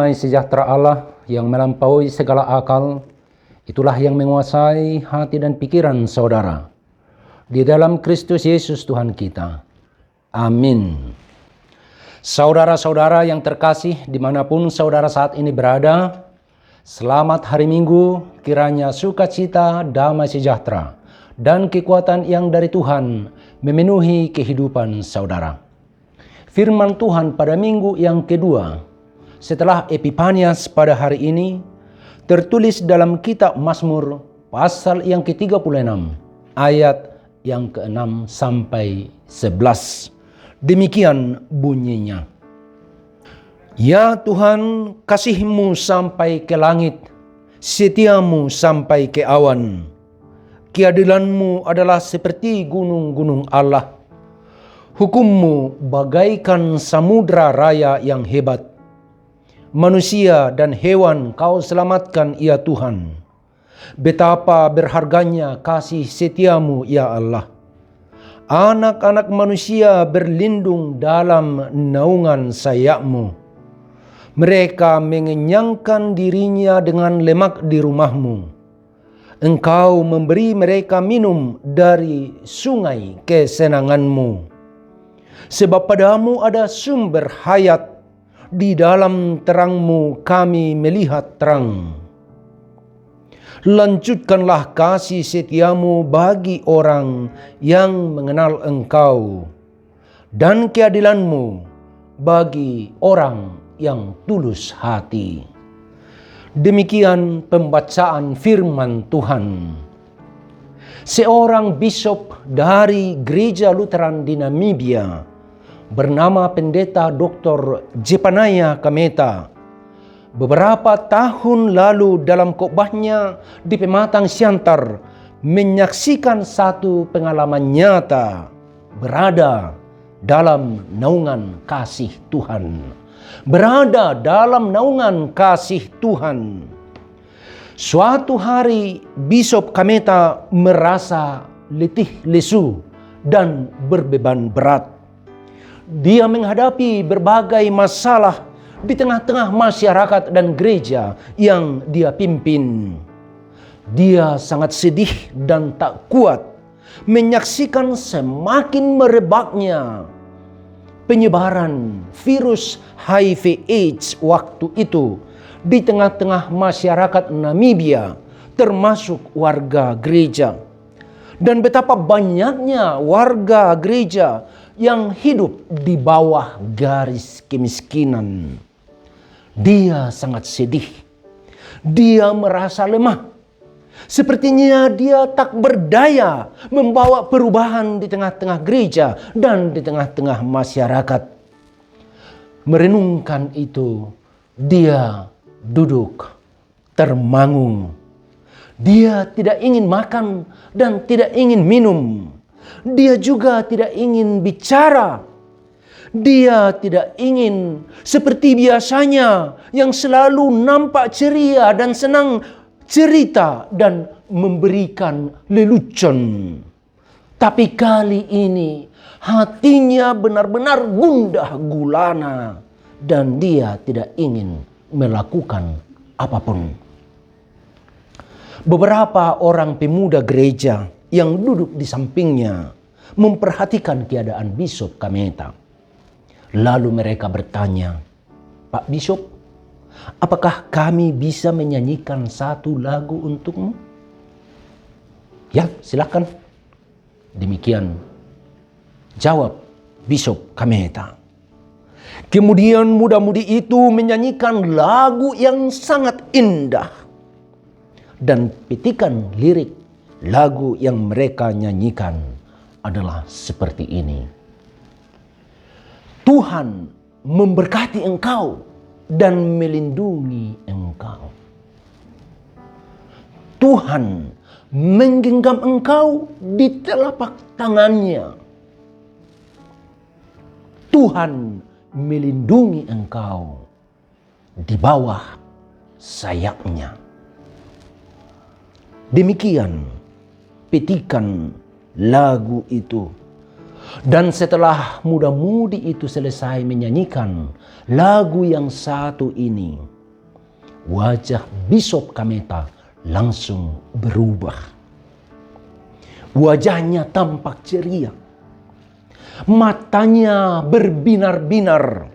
Damai sejahtera Allah yang melampaui segala akal, itulah yang menguasai hati dan pikiran saudara. Di dalam Kristus Yesus Tuhan kita. Amin. Saudara-saudara yang terkasih dimanapun saudara saat ini berada, selamat hari Minggu, kiranya sukacita, damai sejahtera, dan kekuatan yang dari Tuhan memenuhi kehidupan saudara. Firman Tuhan pada minggu yang kedua setelah Epifanias pada hari ini tertulis dalam kitab Mazmur pasal yang ke-36 ayat yang ke-6 sampai 11. Demikian bunyinya. Ya Tuhan, kasih-Mu sampai ke langit, setia-Mu sampai ke awan. Keadilan-Mu adalah seperti gunung-gunung Allah. Hukum-Mu bagaikan samudra raya yang hebat. Manusia dan hewan Kau selamatkan ya Tuhan. Betapa berharganya kasih setia-Mu ya Allah. Anak-anak manusia berlindung dalam naungan sayap-Mu. Mereka mengenyangkan dirinya dengan lemak di rumah-Mu. Engkau memberi mereka minum dari sungai kesenangan-Mu. Sebab padamu ada sumber hayat, di dalam terang-Mu kami melihat terang. Lanjutkanlah kasih setia-Mu bagi orang yang mengenal Engkau, dan keadilan-Mu bagi orang yang tulus hati. Demikian pembacaan firman Tuhan. Seorang bishop dari Gereja Lutheran di Namibia bernama Pendeta Dr. Jepanaya Kameta beberapa tahun lalu dalam khotbahnya di Pematang Siantar menyaksikan satu pengalaman nyata berada dalam naungan kasih Tuhan. Berada dalam naungan kasih Tuhan. Suatu hari Bishop Kameta merasa letih lesu dan berbeban berat. Dia menghadapi berbagai masalah di tengah-tengah masyarakat dan gereja yang dia pimpin. Dia sangat sedih dan tak kuat menyaksikan semakin merebaknya penyebaran virus HIV/AIDS waktu itu di tengah-tengah masyarakat Namibia, termasuk warga gereja. Dan betapa banyaknya warga gereja yang hidup di bawah garis kemiskinan. Dia sangat sedih. Dia merasa lemah. Sepertinya dia tak berdaya membawa perubahan di tengah-tengah gereja dan di tengah-tengah masyarakat. Merenungkan itu, dia duduk termangu. Dia tidak ingin makan dan tidak ingin minum. Dia juga tidak ingin bicara. Dia tidak ingin seperti biasanya yang selalu nampak ceria dan senang cerita dan memberikan lelucon. Tapi kali ini hatinya benar-benar gundah gulana dan dia tidak ingin melakukan apapun. Beberapa orang pemuda gereja yang duduk di sampingnya memperhatikan keadaan Bishop Kameta. Lalu mereka bertanya, "Pak Bishop, apakah kami bisa menyanyikan satu lagu untukmu?" "Ya, silakan." Demikian jawab Bishop Kameta. Kemudian muda-mudi itu menyanyikan lagu yang sangat indah. Dan petikan lirik lagu yang mereka nyanyikan adalah seperti ini. Tuhan memberkati engkau dan melindungi engkau. Tuhan menggenggam engkau di telapak tangannya. Tuhan melindungi engkau di bawah sayapnya. Demikian petikan lagu itu. Dan setelah muda-mudi itu selesai menyanyikan lagu yang satu ini, wajah Bishop Kameta langsung berubah. Wajahnya tampak ceria, matanya berbinar-binar,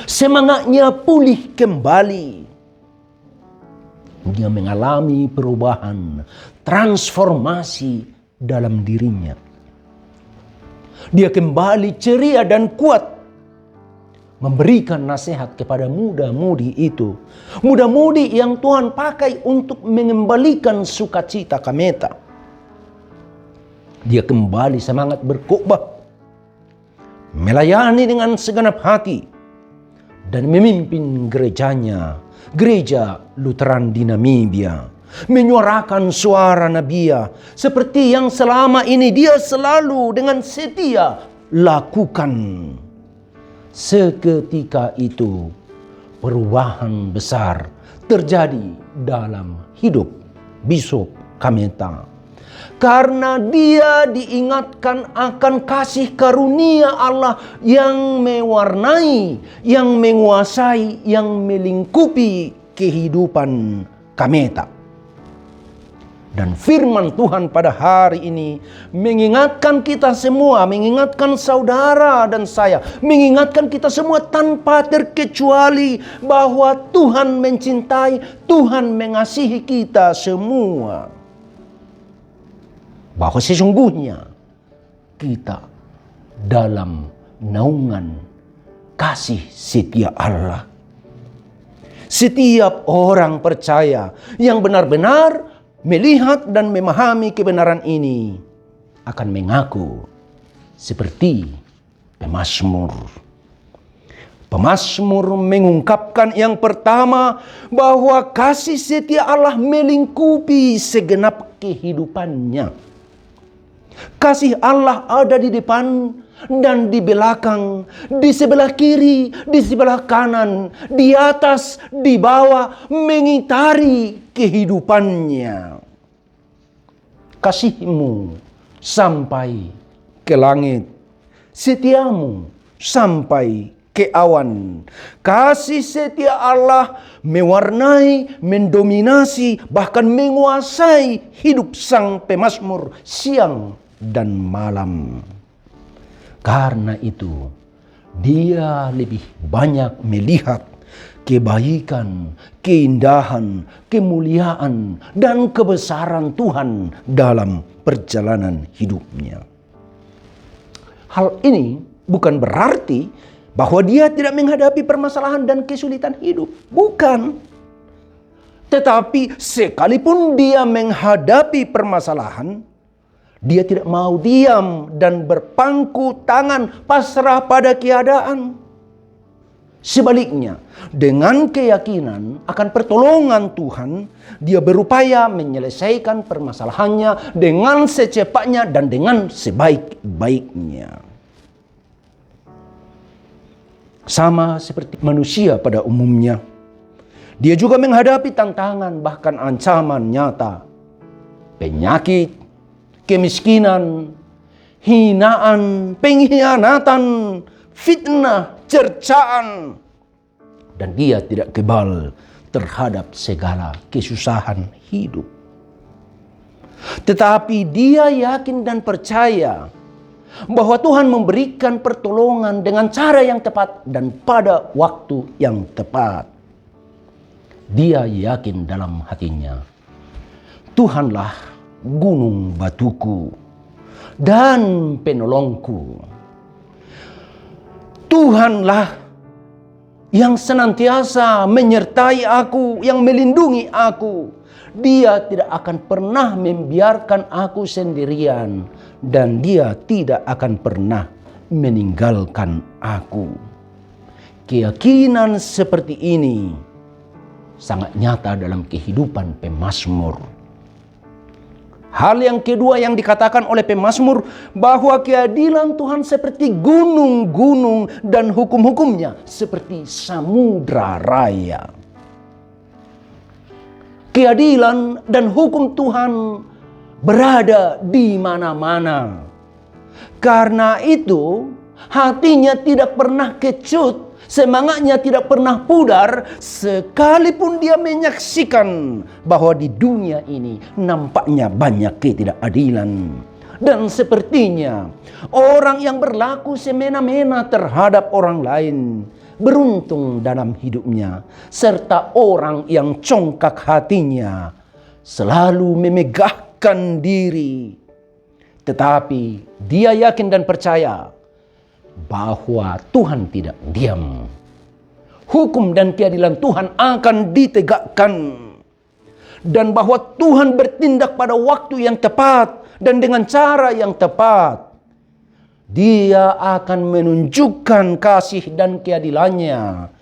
semangatnya pulih kembali. Dia mengalami perubahan, transformasi dalam dirinya. Dia kembali ceria dan kuat, memberikan nasihat kepada muda-mudi itu. Muda-mudi yang Tuhan pakai untuk mengembalikan sukacita Kameta. Dia kembali semangat berkhotbah, melayani dengan segenap hati, dan memimpin gerejanya, gereja Lutheran di Namibia, menyuarakan suara Nabia seperti yang selama ini dia selalu dengan setia lakukan. Seketika itu perubahan besar terjadi dalam hidup Bishop Kameta. Karena dia diingatkan akan kasih karunia Allah yang mewarnai, yang menguasai, yang melingkupi kehidupan Kameta. Dan firman Tuhan pada hari ini mengingatkan kita semua, mengingatkan saudara dan saya, mengingatkan kita semua tanpa terkecuali bahwa Tuhan mencintai, Tuhan mengasihi kita semua. Bahwa sesungguhnya kita dalam naungan kasih setia Allah. Setiap orang percaya yang benar-benar melihat dan memahami kebenaran ini akan mengaku seperti pemazmur. Pemazmur mengungkapkan yang pertama bahwa kasih setia Allah melingkupi segenap kehidupannya. Kasih Allah ada di depan dan di belakang, di sebelah kiri, di sebelah kanan, di atas, di bawah, mengitari kehidupannya. Kasihmu sampai ke langit, setiamu sampai ke awan. Kasih setia Allah mewarnai, mendominasi, bahkan menguasai hidup sang pemazmur siang dan malam. Karena itu dia lebih banyak melihat kebaikan, keindahan, kemuliaan, dan kebesaran Tuhan dalam perjalanan hidupnya. Hal ini bukan berarti bahwa dia tidak menghadapi permasalahan dan kesulitan hidup. Bukan. Tetapi sekalipun dia menghadapi permasalahan, dia tidak mau diam dan berpangku tangan pasrah pada keadaan. Sebaliknya, dengan keyakinan akan pertolongan Tuhan, dia berupaya menyelesaikan permasalahannya dengan secepatnya dan dengan sebaik-baiknya. Sama seperti manusia pada umumnya, dia juga menghadapi tantangan bahkan ancaman nyata. Penyakit, kemiskinan, hinaan, pengkhianatan, fitnah, cercaan. Dan dia tidak kebal terhadap segala kesusahan hidup. Tetapi dia yakin dan percaya bahwa Tuhan memberikan pertolongan dengan cara yang tepat dan pada waktu yang tepat. Dia yakin dalam hatinya, Tuhanlah gunung batuku dan penolongku. Tuhanlah yang senantiasa menyertai aku, yang melindungi aku. Dia tidak akan pernah membiarkan aku sendirian, dan dia tidak akan pernah meninggalkan aku. Keyakinan seperti ini sangat nyata dalam kehidupan pemazmur. Hal yang kedua yang dikatakan oleh pemazmur, bahwa keadilan Tuhan seperti gunung-gunung dan hukum-hukumnya seperti samudra raya. Keadilan dan hukum Tuhan berada di mana-mana. Karena itu hatinya tidak pernah kecut Semangatnya tidak pernah pudar sekalipun dia menyaksikan bahwa di dunia ini nampaknya banyak ketidakadilan. Dan sepertinya orang yang berlaku semena-mena terhadap orang lain beruntung dalam hidupnya, serta orang yang congkak hatinya selalu memegahkan diri. Tetapi dia yakin dan percaya bahwa Tuhan tidak diam. Hukum dan keadilan Tuhan akan ditegakkan. Dan bahwa Tuhan bertindak pada waktu yang tepat dan dengan cara yang tepat. Dia akan menunjukkan kasih dan keadilannya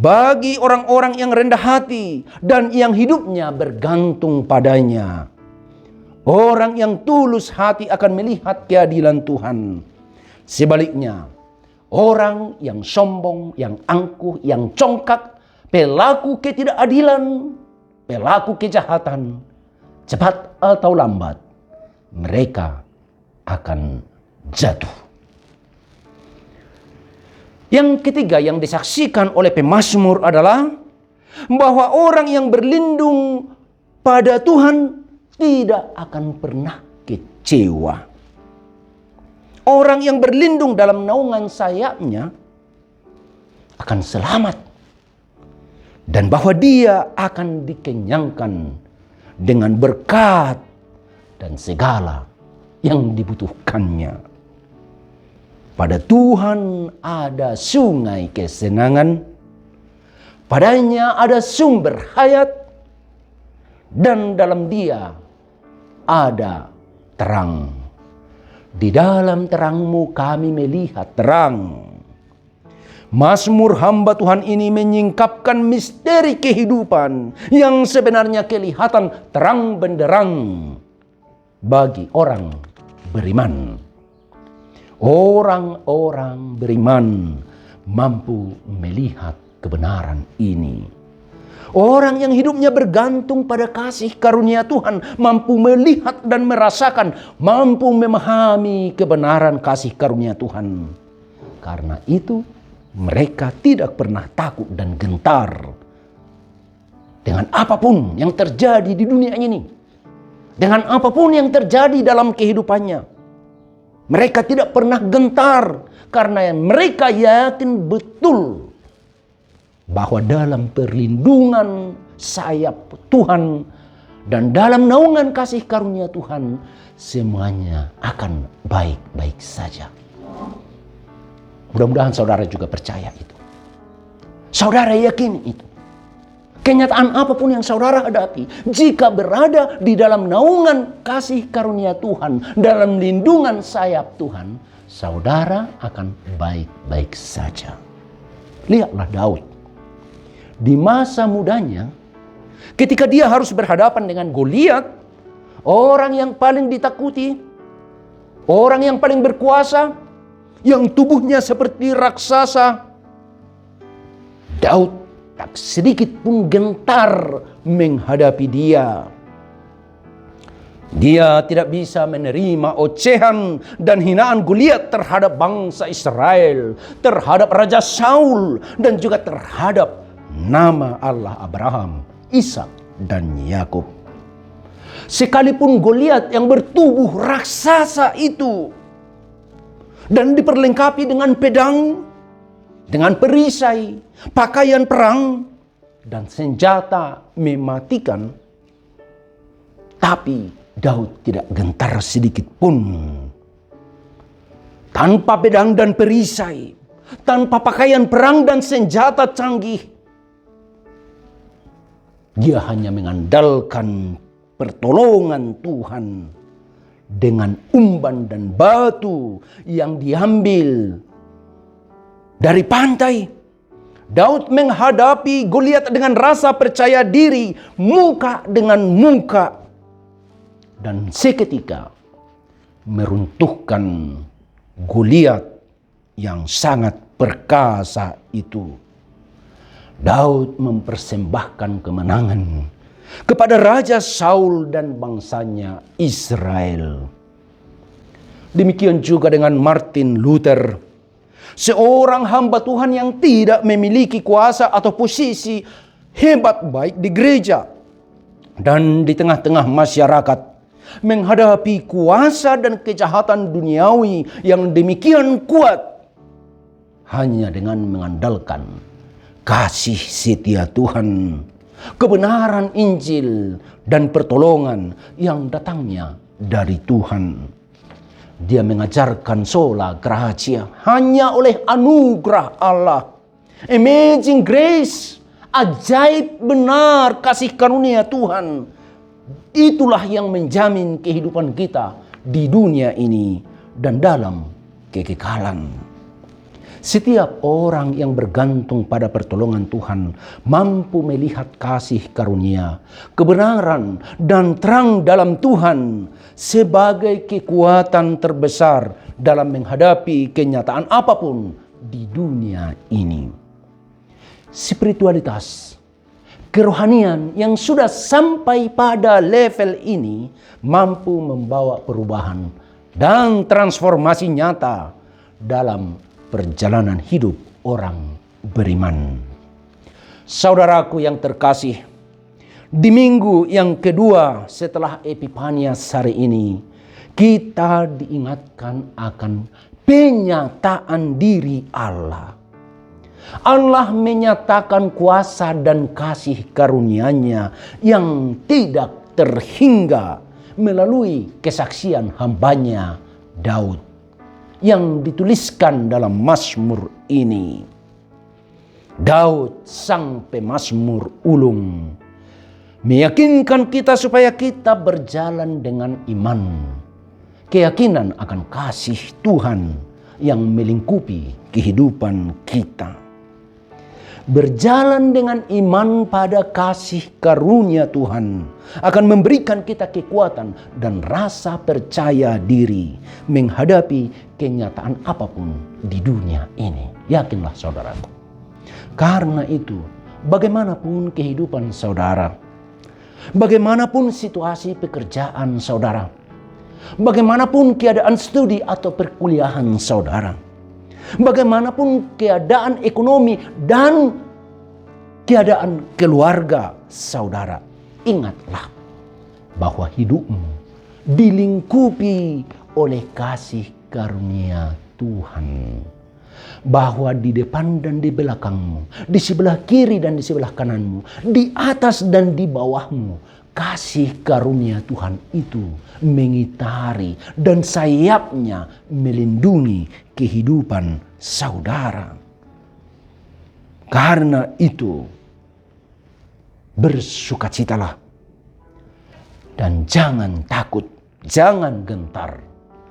bagi orang-orang yang rendah hati dan yang hidupnya bergantung padanya. Orang yang tulus hati akan melihat keadilan Tuhan. Sebaliknya, orang yang sombong, yang angkuh, yang congkak, pelaku ketidakadilan, pelaku kejahatan, cepat atau lambat, mereka akan jatuh. Yang ketiga yang disaksikan oleh pemazmur adalah bahwa orang yang berlindung pada Tuhan tidak akan pernah kecewa. Orang yang berlindung dalam naungan sayapnya akan selamat. Dan bahwa dia akan dikenyangkan dengan berkat dan segala yang dibutuhkannya. Pada Tuhan ada sungai kesenangan, padanya ada sumber hayat, dan dalam Dia ada terang. Di dalam terang-Mu kami melihat terang. Mazmur hamba Tuhan ini menyingkapkan misteri kehidupan yang sebenarnya kelihatan terang benderang bagi orang beriman. Orang-orang beriman mampu melihat kebenaran ini. Orang yang hidupnya bergantung pada kasih karunia Tuhan mampu melihat dan merasakan, mampu memahami kebenaran kasih karunia Tuhan. Karena itu mereka tidak pernah takut dan gentar dengan apapun yang terjadi di dunia ini, dengan apapun yang terjadi dalam kehidupannya. Mereka tidak pernah gentar karena mereka yakin betul bahwa dalam perlindungan sayap Tuhan dan dalam naungan kasih karunia Tuhan semuanya akan baik-baik saja. Mudah-mudahan saudara juga percaya itu. Saudara yakin itu. Kenyataan apapun yang saudara hadapi, jika berada di dalam naungan kasih karunia Tuhan, dalam lindungan sayap Tuhan, saudara akan baik-baik saja. Lihatlah Daud. Di masa mudanya, ketika dia harus berhadapan dengan Goliat, orang yang paling ditakuti, orang yang paling berkuasa, yang tubuhnya seperti raksasa, Daud tak sedikit pun gentar menghadapi dia. Dia tidak bisa menerima ocehan dan hinaan Goliat terhadap bangsa Israel, terhadap Raja Saul, dan juga terhadap nama Allah Abraham, Ishak, dan Yakub. Sekalipun Goliat yang bertubuh raksasa itu dan diperlengkapi dengan pedang, dengan perisai, pakaian perang, dan senjata mematikan, tapi Daud tidak gentar sedikit pun. Tanpa pedang dan perisai, tanpa pakaian perang dan senjata canggih, dia hanya mengandalkan pertolongan Tuhan dengan umban dan batu yang diambil dari pantai. Daud menghadapi Goliat dengan rasa percaya diri, muka dengan muka, dan seketika meruntuhkan Goliat yang sangat perkasa itu. Daud mempersembahkan kemenangan kepada Raja Saul dan bangsanya Israel. Demikian juga dengan Martin Luther. Seorang hamba Tuhan yang tidak memiliki kuasa atau posisi hebat baik di gereja dan di tengah-tengah masyarakat menghadapi kuasa dan kejahatan duniawi yang demikian kuat hanya dengan mengandalkan kasih setia Tuhan, kebenaran Injil, dan pertolongan yang datangnya dari Tuhan. Dia mengajarkan sola gratia hanya oleh anugerah Allah. Amazing grace, ajaib benar kasih karunia Tuhan. Itulah yang menjamin kehidupan kita di dunia ini dan dalam kekekalan. Setiap orang yang bergantung pada pertolongan Tuhan mampu melihat kasih karunia, kebenaran, dan terang dalam Tuhan sebagai kekuatan terbesar dalam menghadapi kenyataan apapun di dunia ini. Spiritualitas, kerohanian yang sudah sampai pada level ini mampu membawa perubahan dan transformasi nyata dalam perjalanan hidup orang beriman. Saudaraku yang terkasih, di minggu yang kedua setelah Epifanias hari ini, kita diingatkan akan penyataan diri Allah. Allah menyatakan kuasa dan kasih karunia-Nya yang tidak terhingga melalui kesaksian hambanya Daud yang dituliskan dalam Mazmur ini. Daud sang pemazmur ulung meyakinkan kita supaya kita berjalan dengan iman, keyakinan akan kasih Tuhan yang melingkupi kehidupan kita. Berjalan dengan iman pada kasih karunia Tuhan akan memberikan kita kekuatan dan rasa percaya diri menghadapi kenyataan apapun di dunia ini. Yakinlah saudaraku. Karena itu, bagaimanapun kehidupan saudara, bagaimanapun situasi pekerjaan saudara, bagaimanapun keadaan studi atau perkuliahan saudara, bagaimanapun keadaan ekonomi dan keadaan keluarga saudara, ingatlah bahwa hidupmu dilingkupi oleh kasih karunia Tuhan. Bahwa di depan dan di belakangmu, di sebelah kiri dan di sebelah kananmu, di atas dan di bawahmu, kasih karunia Tuhan itu mengitari dan sayapnya melindungi kehidupan saudara. Karena itu, bersukacitalah dan jangan takut, jangan gentar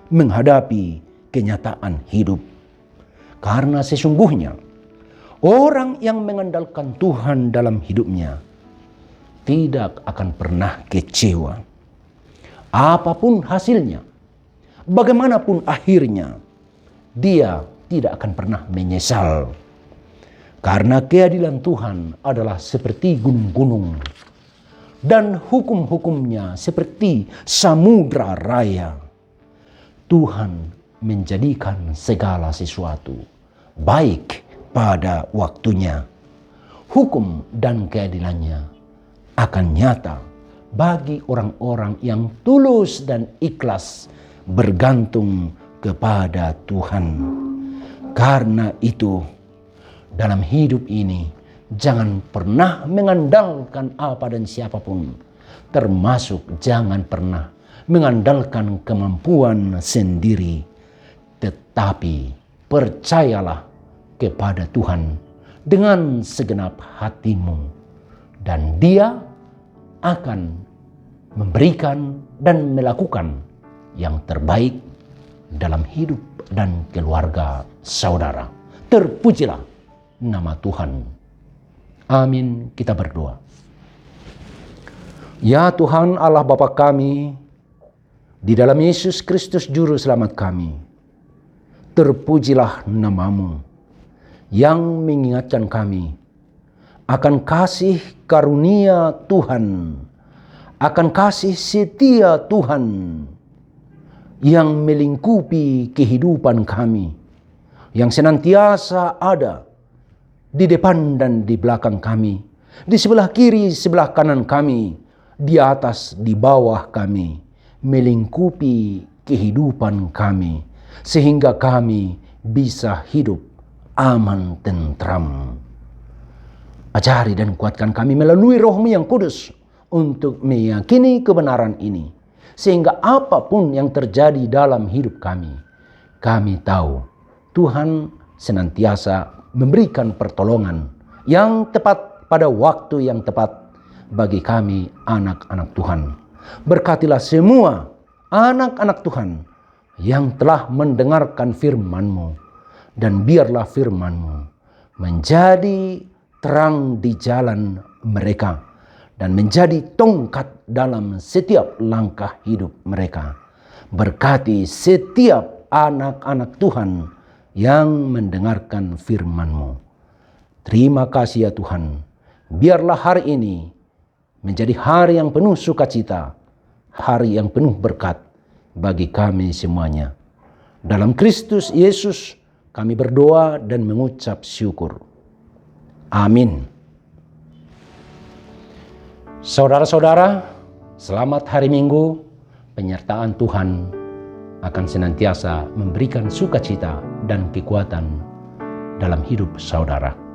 menghadapi kenyataan hidup. Karena sesungguhnya orang yang mengandalkan Tuhan dalam hidupnya tidak akan pernah kecewa. Apapun hasilnya, bagaimanapun akhirnya, dia tidak akan pernah menyesal. Karena keadilan Tuhan adalah seperti gunung-gunung dan hukum-hukumnya seperti samudra raya. Tuhan menjadikan segala sesuatu baik pada waktunya. Hukum dan keadilannya akan nyata bagi orang-orang yang tulus dan ikhlas bergantung kepada Tuhan. Karena itu, dalam hidup ini jangan pernah mengandalkan apa dan siapapun, termasuk jangan pernah mengandalkan kemampuan sendiri, tetapi percayalah kepada Tuhan dengan segenap hatimu, dan Dia akan memberikan dan melakukan yang terbaik dalam hidup dan keluarga saudara. Terpujilah nama Tuhan. Amin. Kita berdoa. Ya Tuhan Allah Bapa kami, di dalam Yesus Kristus Juru Selamat kami, terpujilah nama-Mu yang mengingatkan kami akan kasih karunia Tuhan, akan kasih setia Tuhan yang melingkupi kehidupan kami, yang senantiasa ada di depan dan di belakang kami, di sebelah kiri, sebelah kanan kami, di atas, di bawah kami, melingkupi kehidupan kami, sehingga kami bisa hidup aman tentram. Ajari dan kuatkan kami melalui Roh-Mu yang kudus untuk meyakini kebenaran ini, sehingga apapun yang terjadi dalam hidup kami tahu Tuhan senantiasa memberikan pertolongan yang tepat pada waktu yang tepat bagi kami anak-anak Tuhan. Berkatilah semua anak-anak Tuhan yang telah mendengarkan firman-Mu, dan biarlah firman-Mu menjadi terang di jalan mereka dan menjadi tongkat dalam setiap langkah hidup mereka. Berkati setiap anak-anak Tuhan yang mendengarkan firman-Mu. Terima kasih ya Tuhan. Biarlah hari ini menjadi hari yang penuh sukacita, hari yang penuh berkat bagi kami semuanya. Dalam Kristus Yesus kami berdoa dan mengucap syukur. Amin. Saudara-saudara, selamat hari Minggu. Penyertaan Tuhan akan senantiasa memberikan sukacita dan kekuatan dalam hidup saudara.